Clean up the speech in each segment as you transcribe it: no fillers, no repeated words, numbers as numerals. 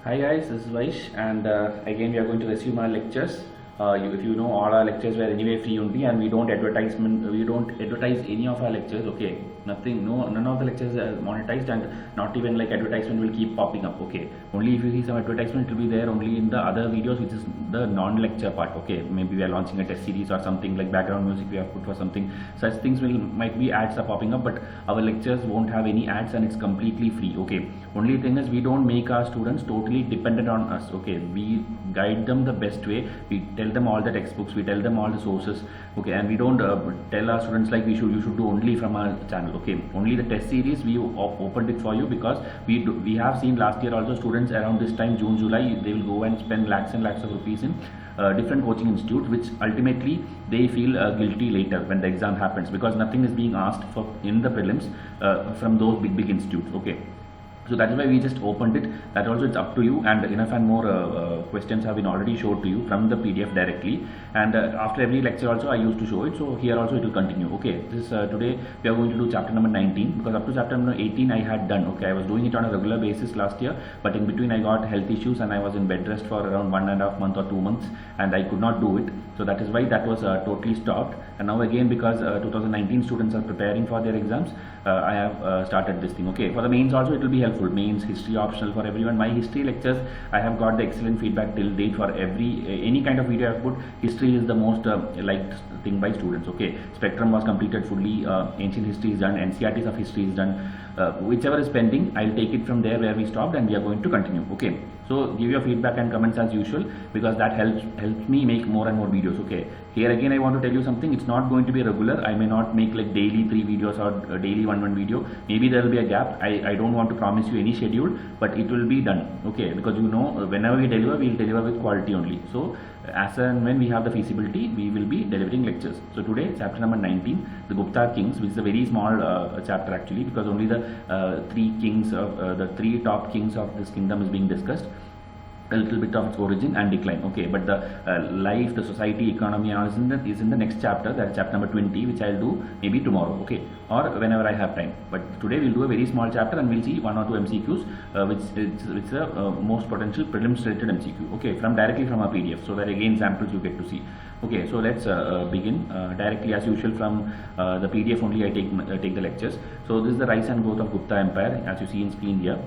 Hi guys, this is Vaish, and again we are going to resume our lectures. If you know, all our lectures were anyway free only, and we don't advertise any of our lectures. Okay, nothing, none of the lectures are monetized, and not even like advertisement will keep popping up. Okay, only if you see some advertisement, it will be there only in the other videos, which is the non-lecture part. Okay, maybe we are launching a test series or something like background music we have put for something. Such things might be ads are popping up, but our lectures won't have any ads, and it's completely free. Okay, only thing is we don't make our students totally dependent on us. Okay, we guide them the best way. We tell them all the textbooks, we tell them all the sources. Okay, and we don't tell our students like you should do only from our channel. Okay, only the test series we opened it for you, because we have seen last year also students around this time, June, July, they will go and spend lakhs and lakhs of rupees in different coaching institutes, which ultimately they feel guilty later when the exam happens, because nothing is being asked for in the prelims from those big institutes. Okay, so that is why we just opened it. That also it's up to you, and enough and more questions have been already showed to you from the PDF directly, and after every lecture also I used to show it, so here also it will continue. Okay, this today we are going to do chapter number 19, because up to chapter number 18 I had done. Okay, I was doing it on a regular basis last year, but in between I got health issues and I was in bed rest for around 1.5 months or 2 months, and I could not do it. So that is why that was totally stopped. And now again, because 2019 students are preparing for their exams, I have started this thing. Okay, for the mains also it will be helpful. Mains, history optional for everyone. My history lectures, I have got the excellent feedback till date for any kind of video I have put. History is the most liked thing by students. Okay, spectrum was completed fully, ancient history is done, NCRTs of history is done. Whichever is pending, I'll take it from there where we stopped, and we are going to continue. Okay, so give your feedback and comments as usual, because that helps me make more and more videos. Okay, here again I want to tell you something. It's not going to be regular. I may not make like daily 3 videos or daily one video. Maybe there will be a gap. I don't want to promise you any schedule, but it will be done. Okay, because whenever we deliver, we'll deliver with quality only. So as and when we have the feasibility, we will be delivering lectures. So today, chapter number 19, the Gupta kings, which is a very small chapter actually, because only the the three top kings of this kingdom is being discussed. A little bit of its origin and decline. Okay, but the life, the society, economy is in the next chapter. That's chapter number 20, which I'll do maybe tomorrow. Okay, or whenever I have time. But today we'll do a very small chapter, and we'll see 1 or 2 MCQs, which is the most potential prelims related MCQ. Okay, directly from our PDF, so that again samples you get to see. Okay, so let's begin directly as usual from the PDF only. I take the lectures. So this is the rise and growth of Gupta Empire, as you see in screen here.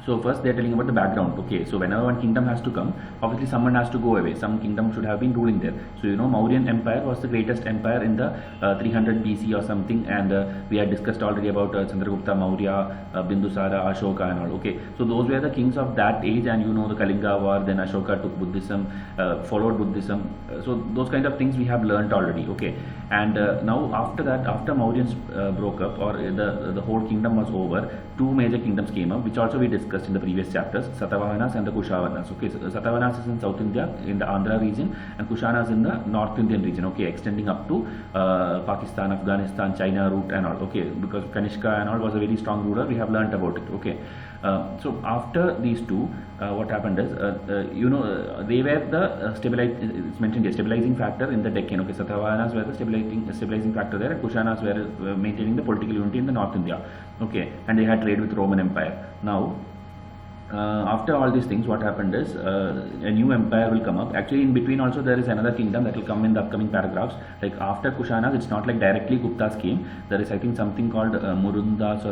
So first they are telling about the background. Okay, so whenever one kingdom has to come, obviously someone has to go away. Some kingdom should have been ruling there. So Mauryan Empire was the greatest empire in the 300 BC or something, and we had discussed already about Chandragupta Maurya, Bindusara, Ashoka and all. Okay, so those were the kings of that age, and the Kalinga war, then Ashoka took Buddhism, followed Buddhism. So those kind of things we have learnt already. Okay, and now after that, after Mauryans broke up, or the whole kingdom was over, 2 major kingdoms came up, which also we discussed in the previous chapters, Satavahanas and the Kushavanas. Okay, so Satavahanas is in South India, in the Andhra region, and Kushanas in the North Indian region. Okay, extending up to Pakistan, Afghanistan, China route and all. Okay, because Kanishka and all was a very strong ruler, we have learnt about it. Okay, so after these two, what happened is, they were the it's mentioned here, stabilizing factor in the Deccan. Okay, Satavahanas were the stabilizing factor there, and Kushanas were maintaining the political unity in the North India. Okay, and they had trade with Roman Empire. Now, after all these things, what happened is a new empire will come up. Actually, in between also there is another kingdom that will come in the upcoming paragraphs. Like after Kushanas, it's not like directly Guptas came. There is, I think, something called Murudas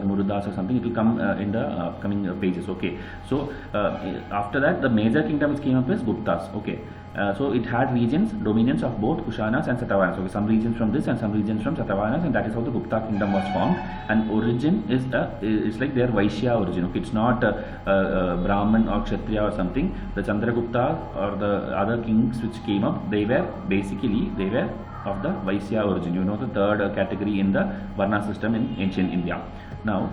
or something. It will come in the upcoming pages. Okay, so after that, the major kingdom which came up is Guptas. Okay. So it had regions, dominions of both Kushanas and Satavahanas. Okay, some regions from this and some regions from Satavahanas, and that is how the Gupta kingdom was formed. And origin is it's like their Vaishya origin. Okay, it's not Brahman or Kshatriya or something. The Chandragupta or the other kings which came up, they were of the Vaishya origin. The third category in the Varna system in ancient India. Now,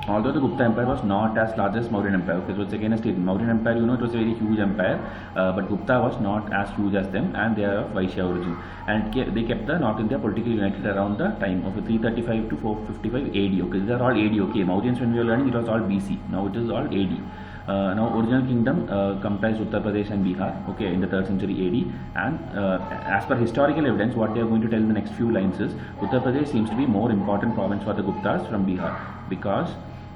although the Gupta Empire was not as large as Mauryan Empire. Okay, so it's again a statement. Mauryan Empire, it was a very huge empire, but Gupta was not as huge as them, and they are of Vaishya origin. And they kept the North India politically united around the time of 335 to 455 AD. Okay, these are all AD. Okay, Mauryans, when we were learning, it was all BC. Now it is all AD. Now original kingdom comprised Uttar Pradesh and Bihar, okay, in the 3rd century AD, and as per historical evidence, what they are going to tell in the next few lines is Uttar Pradesh seems to be more important province for the Guptas from Bihar, because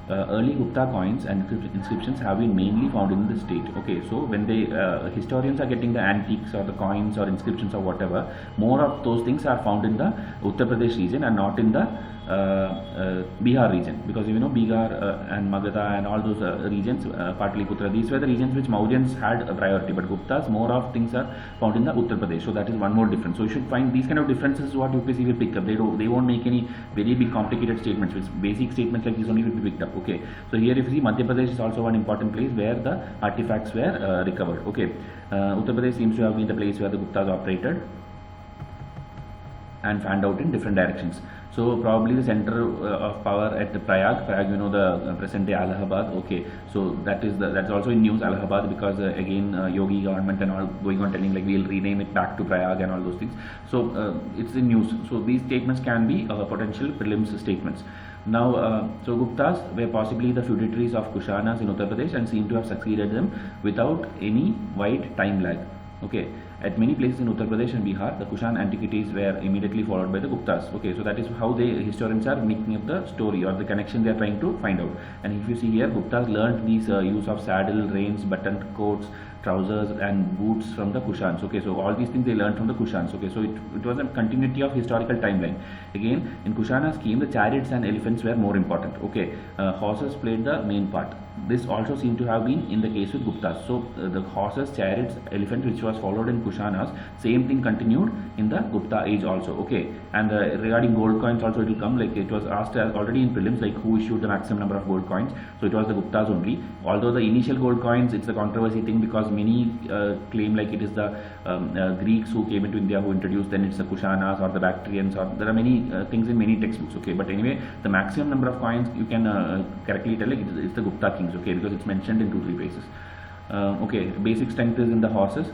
early Gupta coins and inscriptions have been mainly found in the state. Okay, so when they historians are getting the antiques or the coins or inscriptions or whatever, more of those things are found in the Uttar Pradesh region and not in the Bihar region, because you know Bihar and Magadha and all those regions, Pataliputra, these were the regions which Mauryans had a priority, but Guptas, more of things are found in the Uttar Pradesh. So that is one more difference. So you should find these kind of differences what UPSC will pick up. They won't make any very big complicated statements, which basic statements like this only will be picked up. Okay, so here if you see, Madhya Pradesh is also one important place where the artifacts were recovered. Okay, Uttar Pradesh seems to have been the place where the Guptas operated and fanned out in different directions. So probably the center of power at Prayag, you know, the present day Allahabad. Okay, so that's also in news, Allahabad, because again Yogi government and all going on telling like we'll rename it back to Prayag and all those things. So it's in news. So these statements can be potential prelims statements. Now, so Guptas were possibly the feudatories of Kushanas in Uttar Pradesh and seem to have succeeded them without any wide time lag. Okay, at many places in Uttar Pradesh and Bihar, the Kushan antiquities were immediately followed by the Guptas. Okay, so that is how historians are making up the story or the connection they are trying to find out. And if you see here, Guptas learned these use of saddle, reins, buttoned coats, trousers and boots from the Kushans. Okay, so all these things they learned from the Kushans. Okay, so it was a continuity of historical timeline. Again, in Kushana scheme, the chariots and elephants were more important. Okay, horses played the main part. This also seemed to have been in the case with Guptas. So the horses, chariots, elephants, which was followed in Kushanas, same thing continued in the Gupta age also. Okay, and regarding gold coins also it will come, like it was asked already in prelims, like who issued the maximum number of gold coins. So it was the Guptas only. Although the initial gold coins, it's a controversy thing because many claim like it is the Greeks who came into India who introduced, then it's the Kushanas or the Bactrians, or there are many things in many textbooks. Okay, but anyway, the maximum number of coins you can correctly tell like it's the Gupta kings. Okay, because it's mentioned in 2-3 places. Okay, basic strength is in the horses.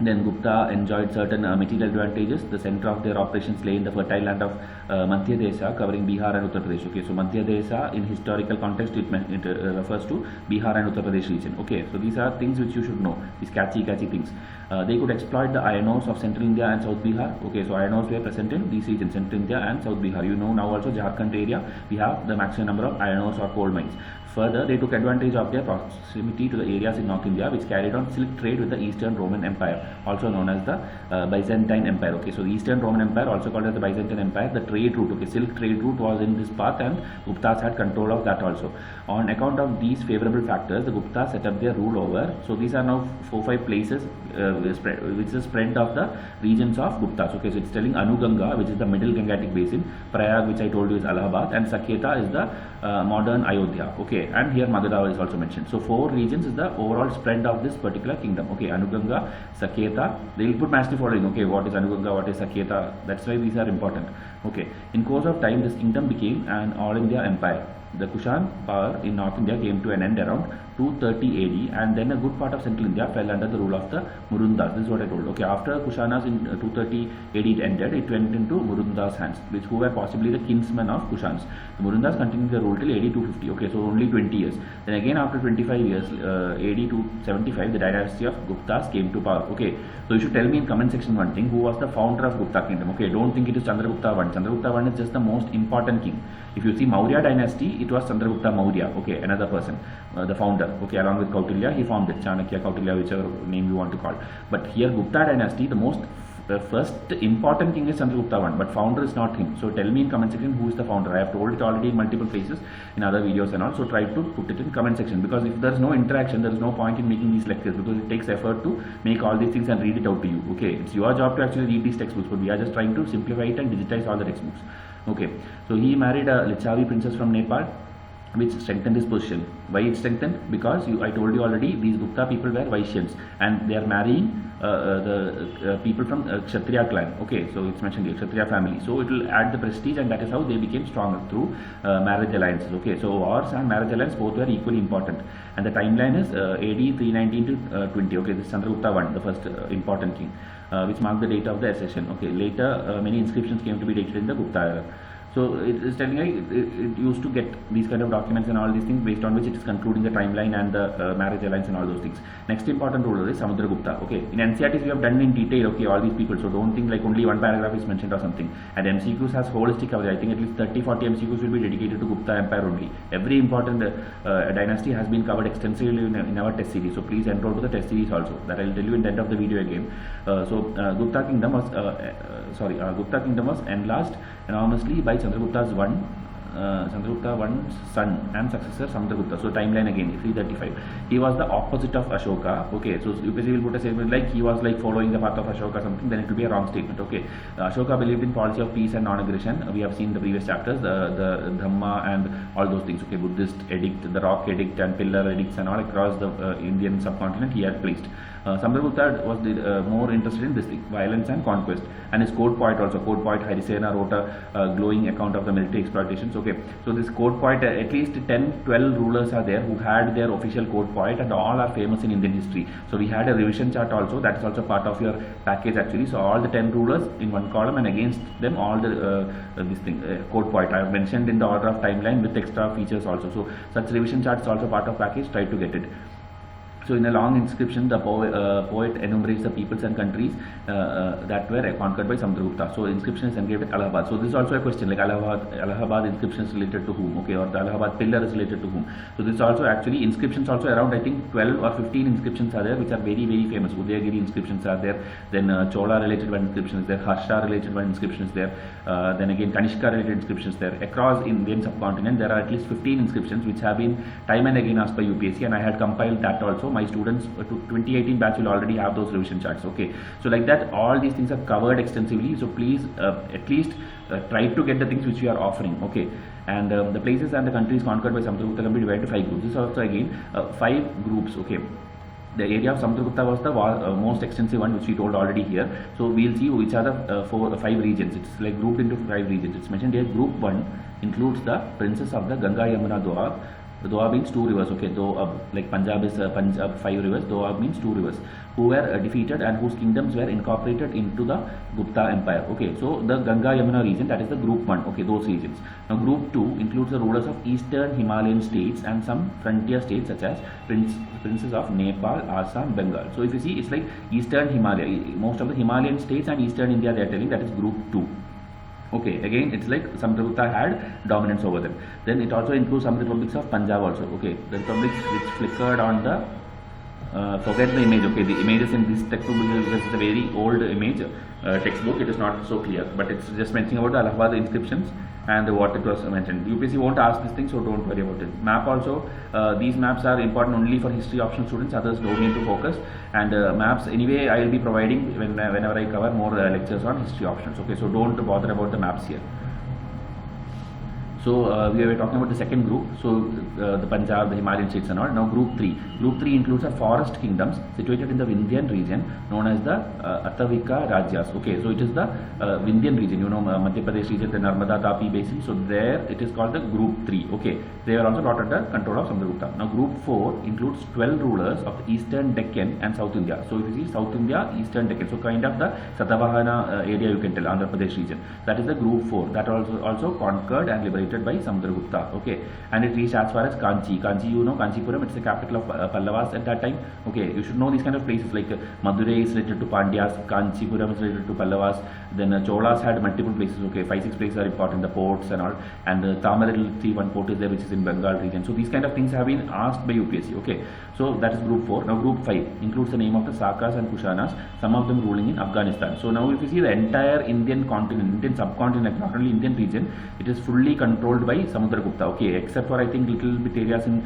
Then Gupta enjoyed certain material advantages. The center of their operations lay in the fertile land of Madhya Desha, covering Bihar and Uttar Pradesh. Okay, so Madhya Desha in historical context it refers to Bihar and Uttar Pradesh region. Okay, so these are things which you should know. These catchy things. They could exploit the iron ores of Central India and South Bihar. Okay, so iron ores were present in these regions, Central India and South Bihar. You know now also Jharkhand area we have the maximum number of iron ores or coal mines. Further, they took advantage of their proximity to the areas in North India which carried on silk trade with the Eastern Roman Empire, also known as the Byzantine Empire. Okay, so the Eastern Roman Empire, also called as the Byzantine Empire, the trade route, okay, silk trade route was in this path and Guptas had control of that also. On account of these favorable factors, the Guptas set up their rule over. So these are now 4-5 places which is spread of the regions of Guptas. Okay, so it's telling Anuganga, which is the middle Gangetic basin, Prayag, which I told you is Allahabad, and Sakyeta is the modern Ayodhya. Okay, and here Magadha is also mentioned. So 4 regions is the overall spread of this particular kingdom. Okay, Anuganga, Sakyeta, they will put matchly following. Okay, what is Anuganga, what is Sakyeta? That's why these are important. Okay, in course of time, this kingdom became an all India empire. The Kushan power in North India came to an end around 230 AD, and then a good part of Central India fell under the rule of the Murundas. This is what I told. Okay, after Kushanas in 230 AD it ended, it went into Murundas' hands, who were possibly the kinsmen of Kushans. The Murundas continued their rule till AD 250. Okay, so only 20 years. Then again after 25 years, AD 275, the dynasty of Guptas came to power. Okay, so you should tell me in comment section one thing: who was the founder of Gupta kingdom? Okay, don't think it is Chandragupta I. Chandragupta I is just the most important king. If you see Maurya dynasty, it was Chandragupta Maurya. Okay, another person, the founder. Okay, along with Kautilya, he formed it. Chanakya, Kautilya, whichever name you want to call. But here Gupta dynasty, the first important king is Chandragupta I, but founder is not him. So tell me in comment section who is the founder. I have told it already in multiple places in other videos and all. So try to put it in comment section, because if there is no interaction, there is no point in making these lectures, because it takes effort to make all these things and read it out to you. Okay, it's your job to actually read these textbooks, but we are just trying to simplify it and digitize all the textbooks. Okay, so he married a Lichavi princess from Nepal, which strengthened his position. Why it strengthened? Because I told you already, these Gupta people were Vaishyans and they are marrying the people from Kshatriya clan. Okay, so it's mentioned here, Kshatriya family. So it will add the prestige, and that is how they became stronger through marriage alliances. Okay, so wars and marriage alliance both were equally important. And the timeline is AD 319 to 20. Okay, this is Chandragupta I, the first important king, which marked the date of the accession. Okay, later many inscriptions came to be dated in the Gupta era. So So it is telling like it used to get these kind of documents and all these things, based on which it is concluding the timeline and the marriage alliance and all those things. Next important ruler is Samudragupta. Okay, in NCERTs we have done in detail, okay, all these people, so don't think like only one paragraph is mentioned or something. And MCQs has holistic coverage. I think at least 30-40 MCQs will be dedicated to Gupta Empire only. Every important dynasty has been covered extensively in our test series, so please enroll to the test series also, that I will tell you in the end of the video again. Gupta kingdom was enlarged enormously by Chandragupta's son and successor Samudragupta. So timeline again 335. He was the opposite of Ashoka. Okay, so you will put a statement like he was like following the path of Ashoka something, then it will be a wrong statement. Okay, Ashoka believed in policy of peace and non-aggression. We have seen the previous chapters, the Dhamma and all those things. Okay, Buddhist edict, the rock edict and pillar edicts and all across the Indian subcontinent he had placed. Samudragupta was more interested in this thing, violence and conquest, and his court poet also, court poet Harisena wrote a glowing account of the military exploitations. Okay, so this court poet, at least 10-12 rulers are there who had their official court poet, and all are famous in Indian history. So we had a revision chart also, that is also part of your package actually. So all the 10 rulers in one column, and against them all the court poet I have mentioned in the order of timeline with extra features also. So such revision charts also part of package, try to get it. So in a long inscription, the poet enumerates the peoples and countries that were conquered by Samudragupta. So inscription is engraved at Allahabad. So this is also a question, like Allahabad inscription is related to whom? Okay, or the Allahabad pillar is related to whom? So this also actually inscriptions also around, I think 12 or 15 inscriptions are there which are very very famous. Udayagiri inscriptions are there. Then Chola related one inscription is there. Harsha related one inscription is there. Then again Kanishka related inscriptions there. Across Indian subcontinent there are at least 15 inscriptions which have been time and again asked by UPSC, and I had compiled that also. My students to 2018 batch will already have those revision charts. Okay, so like that all these things are covered extensively, so please at least try to get the things which we are offering. Okay, and the places and the countries conquered by Samudragupta can be divided to 5 groups. This is also again 5 groups. Okay, the area of Samudragupta was the most extensive one, which we told already here. So we'll see which are the 5 regions. It's like grouped into 5 regions. It's mentioned here. Group 1 includes the princes of the Ganga, Yamuna, Doab. Doab means 2 rivers. Okay, Doab, like Punjab is Punjab 5 rivers. Doab means 2 rivers, who were defeated and whose kingdoms were incorporated into the Gupta Empire. Okay, so the Ganga Yamuna region, that is the group 1. Okay, those regions. Now group 2 includes the rulers of eastern Himalayan states and some frontier states such as princes of Nepal, Assam, Bengal. So if you see, it's like eastern Himalaya, most of the Himalayan states and eastern India they are telling, that is group 2. Okay, again it's like Samudragupta had dominance over them. Then it also includes some republics of Punjab also. Okay, the republics which flickered on the forget the image. Okay, the images in this textbook, because it's a very old image textbook, it is not so clear, but it's just mentioning about the Allahabad inscriptions and what it was mentioned. UPSC won't ask this thing, so don't worry about it. Map also, these maps are important only for history optional students, others don't need to focus. And maps anyway I will be providing whenever I cover more lectures on history options. Okay, so don't bother about the maps here. So we were talking about the second group, so the Punjab, the Himalayan states and all. Now group 3. Group 3 includes the forest kingdoms situated in the Vindhyan region known as the Atavika Rajyas. Okay, so it is the Vindhyan region, you know, Madhya Pradesh region, the Narmada Tapi basin. So there it is called the group 3. Okay, they were also not under control of Samudragupta. Now group 4 includes 12 rulers of the eastern Deccan and South India. So if you see South India, eastern Deccan, so kind of the Satavahana area, you can tell, Andhra Pradesh region. That is the group 4. That also conquered and liberated by Samudragupta. Okay, and it reached as far as Kanchi. Kanchi, you know, Kanchipuram, it's the capital of Pallavas at that time. Okay, you should know these kind of places, like Madurai is related to Pandyas, Kanchipuram is related to Pallavas. Then Cholas had multiple places. Okay, 5-6 places are important, the ports and all. And Tamarilthi, one port is there which is in Bengal region. So these kind of things have been asked by UPSC. Okay, so that is group 4. Now group 5 includes the name of the Sakas and Kushanas, some of them ruling in Afghanistan. So now if you see the entire Indian continent, Indian subcontinent, not only Indian region, it is fully controlled by Samudragupta. Okay, except for I think little bit areas in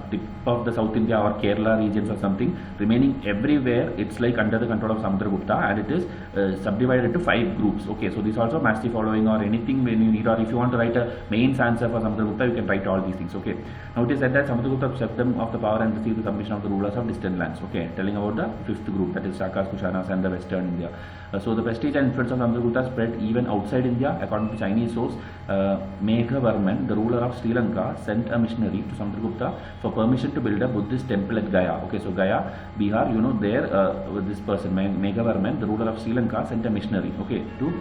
tip of the South India or Kerala regions or something. Remaining everywhere it's like under the control of Samudragupta, and it is subdivided into 5 groups. Okay, so this also mastery following or anything when you need, or if you want to write a mains answer for Samudragupta, you can write all these things. Okay, now it is said that Samudragupta stripped them of the power and and received the submission of the rulers of distant lands. Okay, telling about the fifth group, that is Shakas, Kushanas and the Western India. So the prestige and influence of Chandragupta spread even outside India. According to Chinese source, Meghavarman, the ruler of Sri Lanka, sent a missionary to Chandragupta for permission to build a Buddhist temple at Gaya. Okay, so Gaya, Bihar, there with this person, Meghavarman, the ruler of Sri Lanka, sent a missionary, okay, to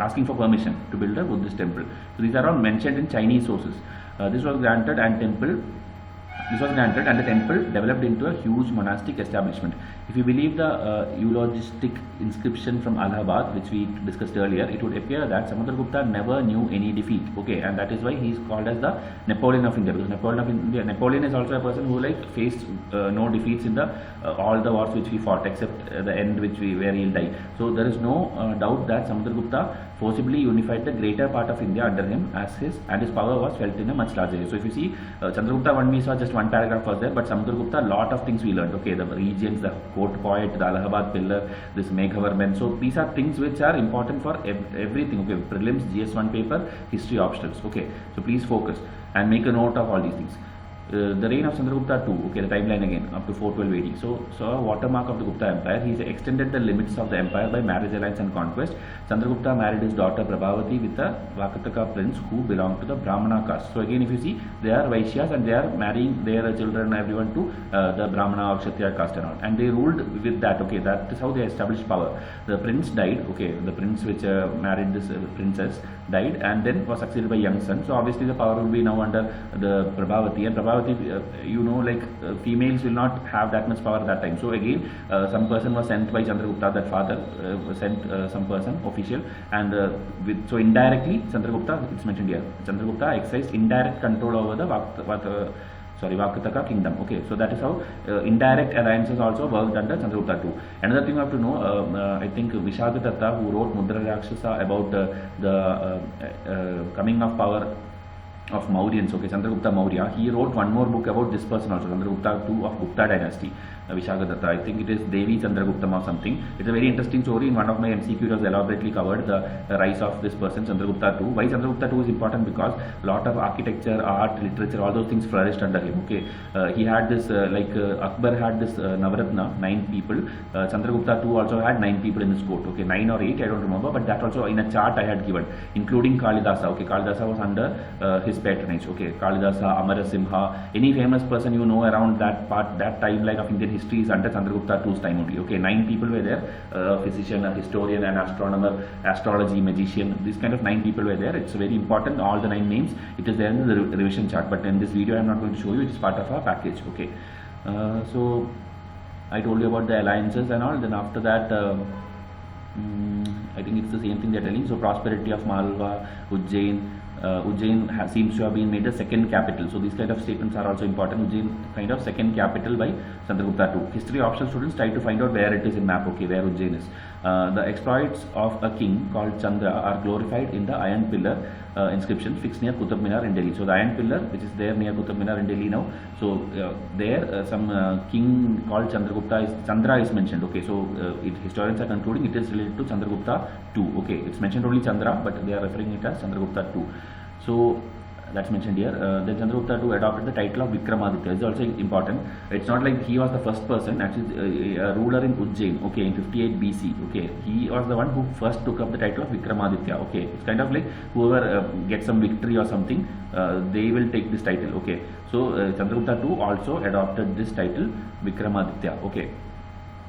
asking for permission to build a Buddhist temple. So these are all mentioned in Chinese sources. This was granted and the temple developed into a huge monastic establishment. If you believe the eulogistic inscription from Allahabad, which we discussed earlier, it would appear that Samudragupta never knew any defeat. Okay, and that is why he is called as the Napoleon of India. Because Napoleon is also a person who faced no defeats in the all the wars which he fought, except the end where he will die. So there is no doubt that Samudragupta forcibly unified the greater part of India under him, and his power was felt in a much larger way. So if you see Chandragupta one, we saw just one paragraph was there, but Samudragupta, lot of things we learned. Okay, the regions, the court poet, the Allahabad pillar, this Meghavarman. So these are things which are important for everything. Okay, prelims, GS1 paper, history optionals. Okay, so please focus and make a note of all these things. The reign of Chandragupta II, okay, the timeline again, up to 412 AD. So a watermark of the Gupta Empire. He extended the limits of the empire by marriage, alliance and conquest. Chandragupta married his daughter Prabhavati with a Vakataka prince who belonged to the Brahmana caste. So again, if you see, they are Vaishyas and they are marrying their children, everyone, to the Brahmana or Kshatriya caste and all. And they ruled with that, okay, that is how they established power. The prince died, okay, the prince which married this princess died and then was succeeded by young son. So obviously the power will be now under the Prabhavati, and Prabhavati, females will not have that much power at that time. So again, some person was sent by Chandragupta, that father sent some person, official, and so indirectly Chandragupta, it's mentioned here, Chandragupta exercised indirect control over the Vakataka kingdom. Okay, so that is how indirect alliances also worked under Chandragupta II. Another thing you have to know, I think Vishagadatta, who wrote Mudra Rakshasa about the coming of power of Mauryans, okay, Chandragupta Maurya, he wrote one more book about this person also, Chandragupta II of Gupta dynasty, Vishagadatta. I think it is Devi Chandraguptam or something. It's a very interesting story. In one of my MCQs was elaborately covered the rise of this person, Chandragupta II. Why Chandragupta II is important? Because a lot of architecture, art, literature, all those things flourished under him. Okay, he had this Akbar had this Navaratna, 9 people. Chandragupta II also had 9 people in his court. Okay, 9 or 8, I don't remember, but that also in a chart I had given, including Kalidasa. Okay, Kalidasa was under his patronage. Okay, Kalidasa, Amarasimha, any famous person around that timeline of Indian history is under Chandragupta II's time only. Okay, 9 people were there, a physician, a historian, an astronomer, astrology, magician, these kind of 9 people were there. It's very important, all the 9 names, it is there in the revision chart, but in this video I am not going to show you, it is part of our package. Okay, so I told you about the alliances and all. Then after that, I think it's the same thing they're telling. So prosperity of Malwa, Ujjain. Ujjain seems to have been made the second capital. So these kind of statements are also important. Ujjain kind of second capital by Chandragupta II. History optional students try to find out where it is in map. Okay, where Ujjain is. The exploits of a king called Chandra are glorified in the iron pillar inscription fixed near Qutub Minar in Delhi. So the iron pillar which is there near Qutub Minar in Delhi now. So there some king called Chandra is mentioned. Okay, so historians are concluding it is related to Chandragupta II. Okay, it's mentioned only Chandra, but they are referring it as Chandragupta II. So that's mentioned here. Then Chandragupta II adopted the title of Vikramaditya. It's also important. It's not like he was the first person, actually a ruler in Ujjain, okay, in 58 BC. Okay, he was the one who first took up the title of Vikramaditya. Okay, it's kind of like whoever gets some victory or something, they will take this title. Okay, so Chandragupta II also adopted this title Vikramaditya. Okay.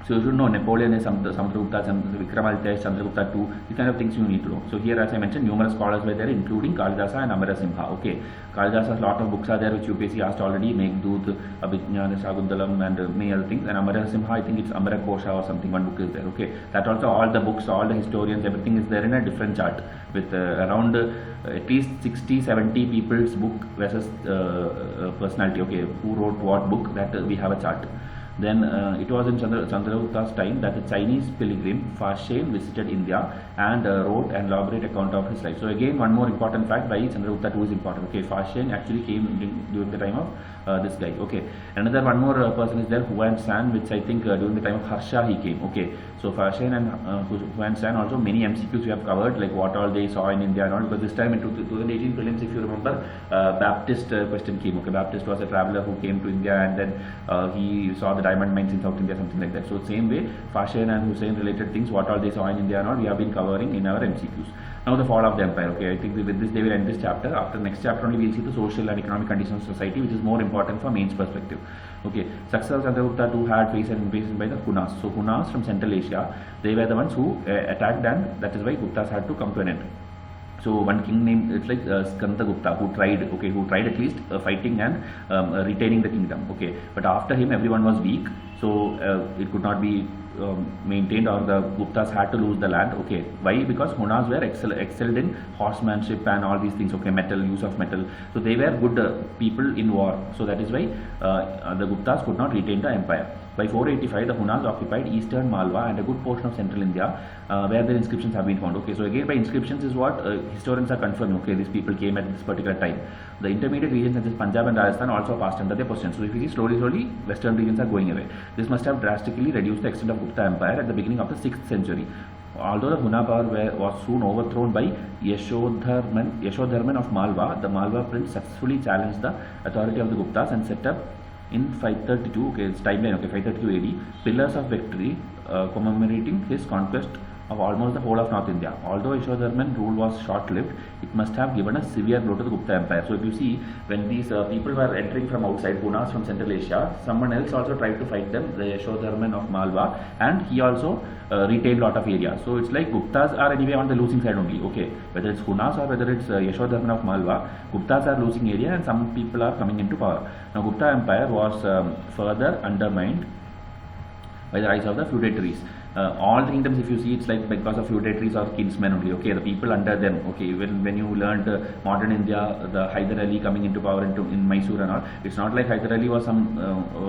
So you should know Napoleon is Samudragupta, Vikramaditya is Chandragupta II, these kind of things you need to know. So here, as I mentioned, numerous scholars were there, including Kalidasa and Amarasimha. Okay, Kalidasa's lot of books are there which UPSC asked already, Meghdut, Abhijnana, Shaguntalam and many other things. And Amarasimha, I think it's Amarakosha or something, one book is there. Okay, that also all the books, all the historians, everything is there in a different chart with around at least 60-70 people's book versus personality. Okay, who wrote what book, that we have a chart. Then it was in Chandragupta's time that the Chinese pilgrim Fashen visited India and wrote an elaborate account of his life. So again, one more important fact why Chandragupta too is important. Okay, Fashen actually came during the time of this guy. Okay, another one more person is there, Huan San, which I think during the time of Harsha he came. Okay, so Fashen and Huan San also many MCQs we have covered, like what all they saw in India and all, because this time in 2018 prelims, if you remember, Baptist question came. Okay, Baptist was a traveler who came to India and then he saw the diamond mines in South India, something like that. So same way, Fashen and Hussein related things, what all they saw in India and all, we have been covering in our MCQs. Now the fall of the empire. Okay, I think with this they will end this chapter. After next chapter only we will see the social and economic conditions of society, which is more important from mains perspective. Okay, success of Chandragupta too had faced an invasion by the Hunas. So Hunas from Central Asia, they were the ones who attacked, and that is why Guptas had to come to an end. So one king named, it's like Skanda Gupta, who tried at least fighting and retaining the kingdom. Okay, but after him everyone was weak, so it could not be maintained, or the Guptas had to lose the land. Okay, why? Because Hunas were excelled in horsemanship and all these things. Okay, use of metal. So they were good people in war. So that is why the Guptas could not retain the empire. By 485, the Hunas occupied eastern Malwa and a good portion of central India, where their inscriptions have been found. Okay, so again by inscriptions is what historians are confirming. Okay, these people came at this particular time. The intermediate regions such as Punjab and Rajasthan also passed under their possession. So if you see, slowly western regions are going away. This must have drastically reduced the extent of Gupta Empire at the beginning of the 6th century. Although the Huna power was soon overthrown by Yashodharman of Malwa, the Malwa prince successfully challenged the authority of the Guptas and set up in 532, okay, it's timeline, okay, 532 AD, pillars of victory commemorating his conquest of almost the whole of North India. Although Yashodharman's rule was short-lived, it must have given a severe blow to the Gupta Empire. So if you see, when these people were entering from outside, Hunas from Central Asia, someone else also tried to fight them, the Yashodharman of Malwa, and he also retained a lot of area. So it's like Guptas are anyway on the losing side only. Okay, whether it's Hunas or whether it's Yashodharman of Malwa, Guptas are losing area and some people are coming into power. Now Gupta Empire was further undermined by the rise of the feudatories. All the kingdoms, if you see, it's like because of feudatories or kinsmen only. Okay, the people under them. Okay, when you learned modern India, the Hyder Ali coming into power in Mysore and all, it's not like Hyder Ali was some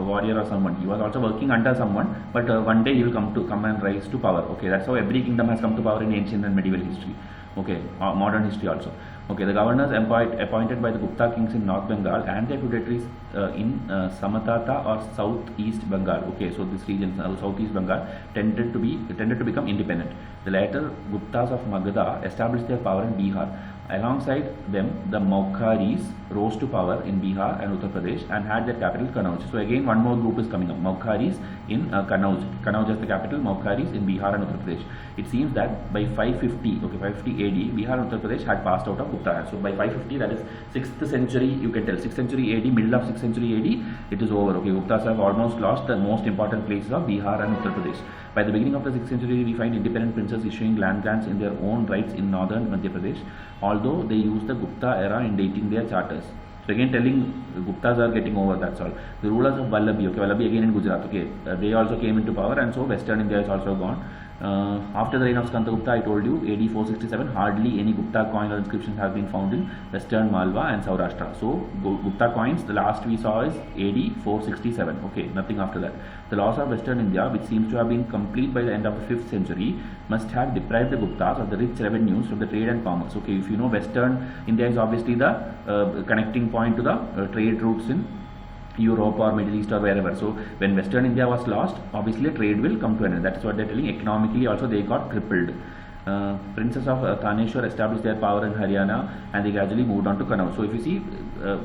warrior or someone. He was also working under someone, but one day he will come and rise to power. Okay, that's how every kingdom has come to power in ancient and medieval history. Okay, modern history also. Okay, the governors appointed by the Gupta kings in North Bengal and their feudatories in Samatata or Southeast Bengal. Okay, so this region, Southeast Bengal, tended to become independent. The later Guptas of Magadha established their power in Bihar. Alongside them, the Maukharis rose to power in Bihar and Uttar Pradesh and had their capital Kanauj. So again, one more group is coming up. Maukharis in Kanauj. Kanauj is the capital. Maukharis in Bihar and Uttar Pradesh. It seems that by 550 AD, Bihar and Uttar Pradesh had passed out of Gupta. So by 550, that is 6th century, you can tell 6th century AD, middle of 6th century AD, it is over. Okay, Guptas have almost lost the most important places of Bihar and Uttar Pradesh. By the beginning of the 6th century, we find independent princes issuing land grants in their own rights in northern Madhya Pradesh, although they used the Gupta era in dating their charters. So again telling Guptas are getting over, that's all. The rulers of Vallabhi, okay, Vallabhi again in Gujarat, okay, they also came into power, and so western India is also gone. After the reign of Skanda Gupta, I told you, AD 467, hardly any Gupta coin or inscriptions have been found in western Malwa and Saurashtra. So Gupta coins, the last we saw is AD 467. Okay, nothing after that. The loss of western India, which seems to have been complete by the end of the 5th century, must have deprived the Guptas of the rich revenues from the trade and commerce. Okay, if you know, western India is obviously the connecting point to the trade routes in Europe or Middle East or wherever. So when western India was lost, obviously trade will come to an end. That is what they are telling. Economically also they got crippled. Princes of Thaneshwar established their power in Haryana and they gradually moved on to Kannauj. So if you see,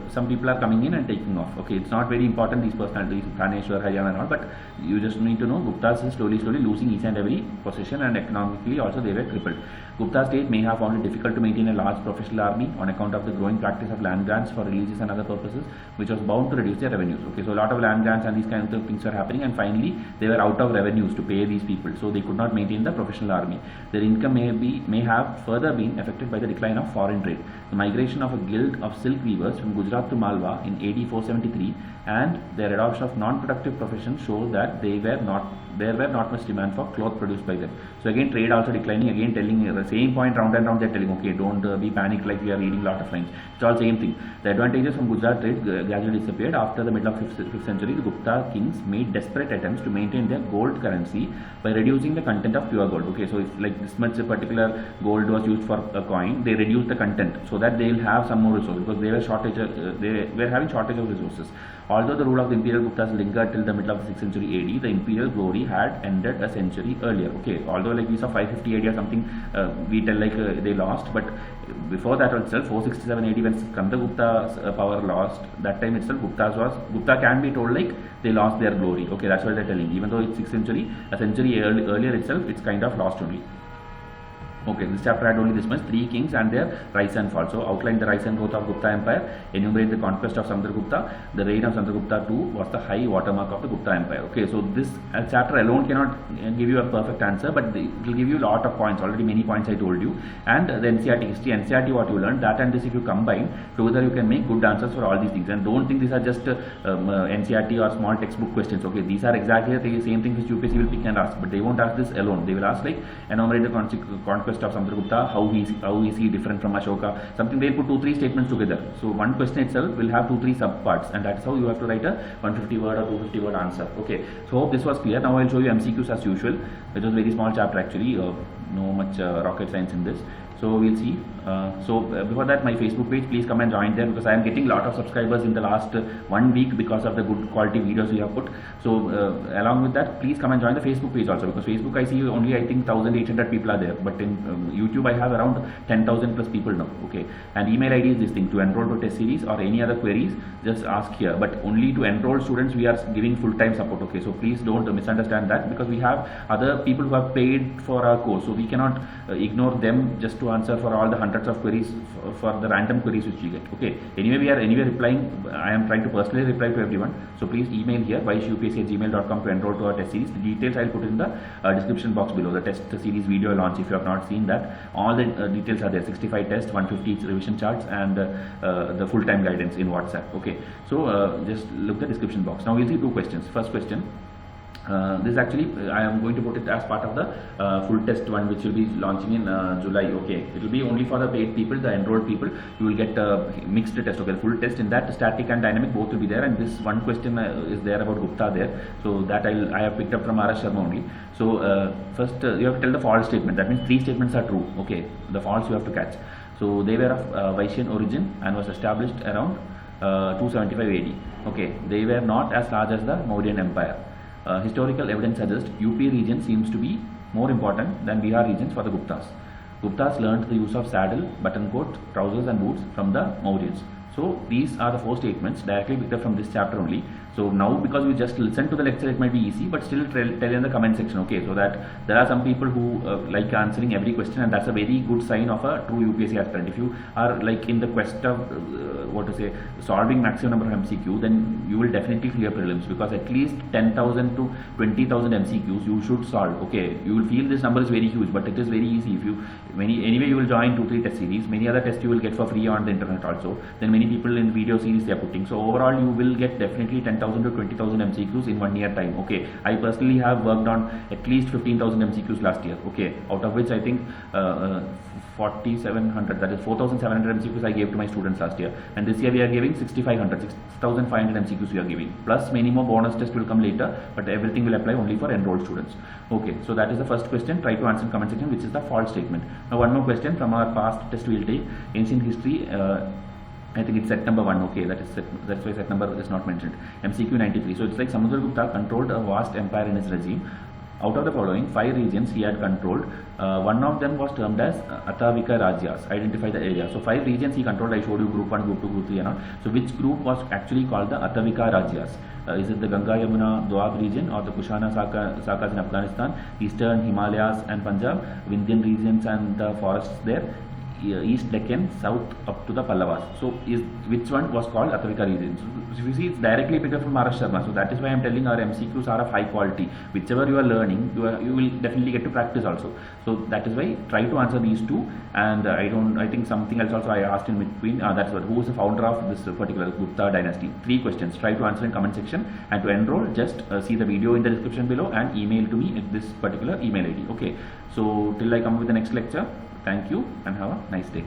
some people are coming in and taking off. Okay, it's not very important, these personalities, Thaneshwar, Haryana and all, but you just need to know Guptas is slowly losing each and every possession, and economically also they were crippled. Gupta state may have found it difficult to maintain a large professional army on account of the growing practice of land grants for religious and other purposes, which was bound to reduce their revenues. Okay, so a lot of land grants and these kinds of things were happening, and finally they were out of revenues to pay these people, so they could not maintain the professional army. Their income may have further been affected by the decline of foreign trade. The migration of a guild of silk weavers from Gujarat to Malwa in AD 473 and their adoption of non-productive professions show that there were not much demand for cloth produced by them. So again, trade also declining. Again, telling the same point round and round. They're telling, okay, don't be panicked like we are reading lot of lines. It's all same thing. The advantages from Gujarat trade gradually disappeared after the middle of 5th century. The Gupta kings made desperate attempts to maintain their gold currency by reducing the content of pure gold. Okay, so if like this much particular gold was used for a coin, they reduced the content so that they will have some more resources, because they were having shortage of resources. Although the rule of the imperial Guptas lingered till the middle of the 6th century AD, the imperial glory had ended a century earlier. Okay, although like we saw 550 AD or something, we tell like they lost, but before that itself, 467 AD when Skandagupta's power lost, that time itself Gupta can be told like they lost their glory. Okay, that's what they're telling. Even though it's 6th century, a century earlier itself, it's kind of lost only. Okay, this chapter had only this much: 3 kings and their rise and fall. So outline the rise and growth of Gupta Empire, enumerate the conquest of Samudragupta. The reign of Samudragupta II was the high watermark of the Gupta Empire. Okay, so this chapter alone cannot give you a perfect answer, but it will give you a lot of points. Already many points I told you. And the NCERT history, NCERT what you learned, that and this if you combine together, you can make good answers for all these things. And don't think these are just NCERT or small textbook questions. Okay, these are exactly the same thing which UPSC will pick and ask, but they won't ask this alone. They will ask like enumerate the conquest of Samudragupta, how is he different from Ashoka, something. They'll put 2-3 statements together. So one question itself will have 2-3 subparts, and that's how you have to write a 150 word or 250 word answer. Okay, so hope this was clear. Now I'll show you MCQs as usual. It was a very small chapter actually, no much rocket science in this. So we'll see. Before that, my Facebook page, please come and join there, because I am getting a lot of subscribers in the last 1 week because of the good quality videos we have put. So along with that, please come and join the Facebook page also, because Facebook I see only I think 1,800 people are there, but in YouTube I have around 10,000 plus people now. Okay, and email ID is this thing: to enroll to test series or any other queries, just ask here. But only to enroll students we are giving full-time support. Okay, so please don't misunderstand that, because we have other people who have paid for our course, so we cannot ignore them just to answer for all the hundreds of queries for the random queries which we get. Okay, anyway we are replying. I am trying to personally reply to everyone, so please email here vishupsc@gmail.com to enroll to our test series. The details I'll put in the description box below. The test series video launch, if you have not seen that, all the details are there: 65 tests, 150 revision charts, and the full-time guidance in WhatsApp. Okay, so just look at the description box. Now we'll see 2 questions. First question. This actually I am going to put it as part of the full test one, which will be launching in July. Okay, it will be only for the paid people, the enrolled people. You will get a mixed test. Okay, the full test, in that static and dynamic both will be there, and this one question is there about Gupta there, so that I have picked up from SHARMA only. So first you have to tell the false statement. That means 3 statements are true. Okay, the false you have to catch. So they were of Vaishyan origin and was established around 275 AD. Okay, they were not as large as the Mauryan Empire. Historical evidence suggests UP region seems to be more important than Bihar regions for the Guptas. Guptas learned the use of saddle, button coat, trousers and boots from the Mauryans. So these are the 4 statements directly picked up from this chapter only. So now, because we just listen to the lecture, it might be easy, but still tell in the comment section. Okay, so that there are some people who like answering every question, and that's a very good sign of a true UPSC aspirant. If you are like in the quest of solving maximum number of MCQ, then you will definitely clear prelims, because at least 10,000 to 20,000 MCQs you should solve. Okay, you will feel this number is very huge, but it is very easy. If you anyway you will join 2-3 test series. Many other tests you will get for free on the internet also. Then many people in video series they are putting. So overall you will get definitely 10,000 to 20,000 MCQs in 1 year time. Okay, I personally have worked on at least 15,000 MCQs last year. Okay, out of which I think 4,700, that is 4,700 MCQs I gave to my students last year, and this year we are giving 6,500 MCQs we are giving, plus many more bonus tests will come later, but everything will apply only for enrolled students. Okay, so that is the first question. Try to answer in comment section which is the false statement. Now one more question from our past test we will take. Ancient history, I think it's set number 1. Okay, that's why set number is not mentioned. MCQ 93. So it's like Samudragupta controlled a vast empire in his regime. Out of the following 5 regions he had controlled, one of them was termed as Atavika Rajyas. Identify the area. So 5 regions he controlled. I showed you group 1, group 2, group 3 and all. So which group was actually called the Atavika Rajyas? Is it the Ganga Yamuna Doab region, or the Kushana Sakas in Afghanistan, Eastern Himalayas and Punjab, Vindhyan regions and the forests there, East Deccan, south up to the Pallavas. So which one was called Atavika region? So if you see, it's directly picked up from R.S. Sharma. So that is why I am telling our MCQs are of high quality. Whichever you are learning, you will definitely get to practice also. So that is why try to answer these two. And I think something else also I asked in between. That's what, who is the founder of this particular Gupta dynasty? 3 questions. Try to answer in comment section. And to enroll, just see the video in the description below and email to me at this particular email ID. Okay. So till I come with the next lecture, thank you and have a nice day.